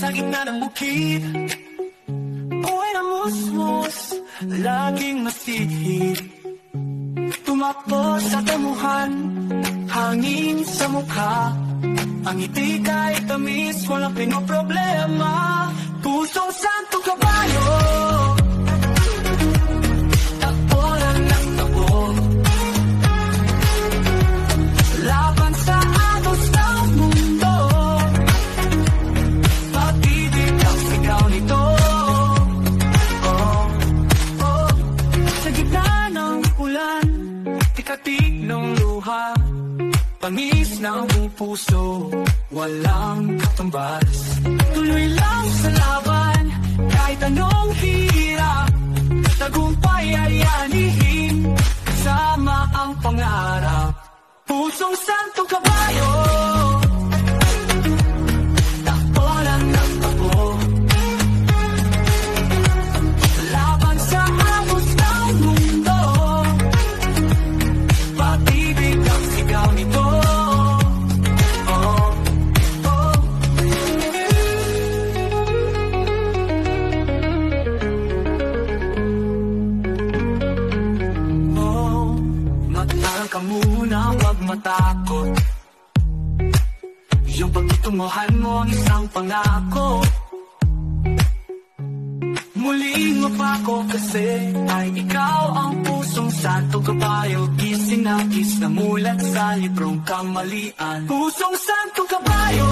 sa gitna ng bukid. Buhay na musmus, laging masigit. Tumakbo sa damuhan, hangin sa mukha. Ang ngiti kahit tamis, walang pinoproblema. Pusong santong kabayo, takbo lang ng takbo. Laban sa agos ng mundo, pag-ibig ang sigaw nito. Sa gitna ng ulan, tikatik ng luha, pangis ng puso, walang katumbas. Tuloy lang sa laban, kahit anong hirap. Tagumpay ay anihin, kasama ang pangarap. Pusong santong kabayo, takbo lang ng takbo. Laban sa hamos ng mundo, pag-ibig ang sigaw nito. Mag-aral ka muna, wag matakot. Yung pagtutunguhan mo ang isang pangako. Muling mapako kasi ay ikaw ang pusong santong kabayo. Gising na gis na mulat sa librong kamalian. Pusong santong kabayo,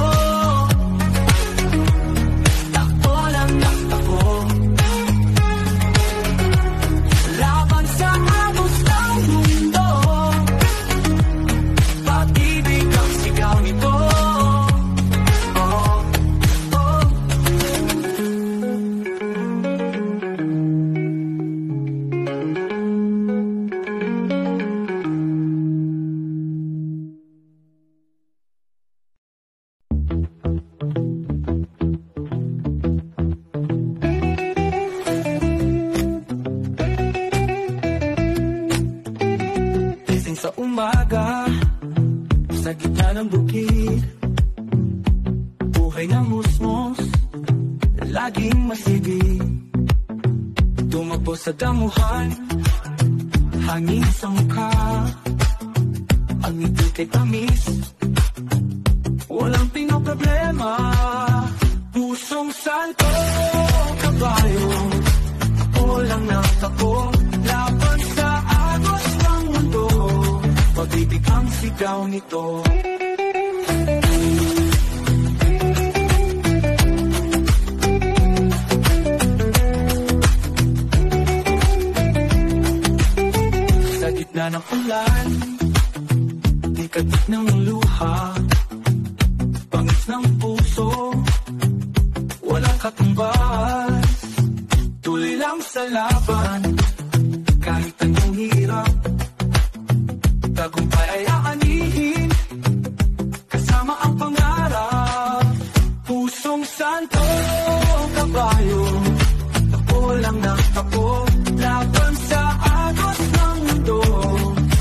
takbo lang ng takbo. Laban sa agos ng mundo, pag-ibig ang sigaw nito. Sa umaga, sa gitna ng bukid, buhay na musmos, laging masigit. Tumakbo sa damuhan, hangin sa mukha. Ang ngiti kay tamis, walang pinoproblema. Pusong santo kabayo, takbo lang ng takbo. Laban sa agos ng mundo, pag-ibig ang sigaw nito. Sa gitna ng ulan, tikatik ng luha, pangis ng puso, walang katumbas. Tuloy lang sa laban, kahit anong hirap. Tagumpay ay aanihin, kasama ang pangarap. Pusong santo kabayo, takbo lang ng takbo. Laban sa agos ng mundo,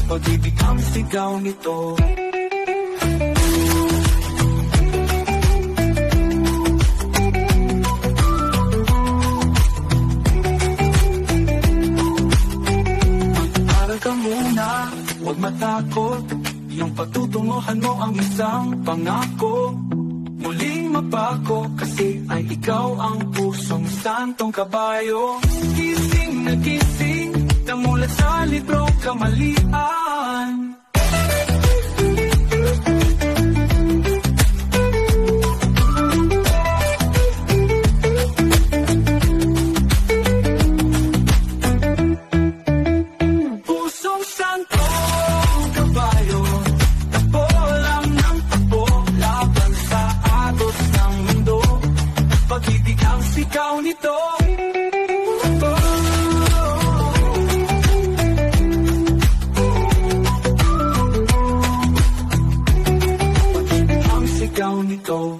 pag-ibig ang sigaw nito. Mag-aral ka muna, huwag matakot. Yung patutunguhan mo ang isang pangako. Muling mapako kasi ay ikaw ang pusong santong kabayo. Gising na gising, namulat sa librong kamalian. Sigaw nito. Ang sigaw nito.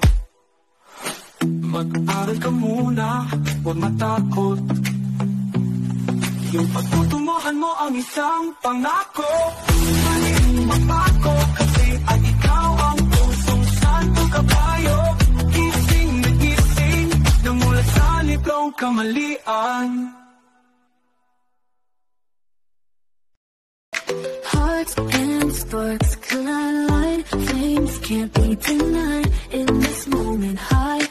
Mag-aral ka muna, huwag matakot. Yung pagtutunguhan mo ang isang pangako. Maling mapako kasi ay ikaw ang pusong santong kabayo. Gising na gising, kamalian. Hearts and sparks collide, flames can't be denied. In this moment, high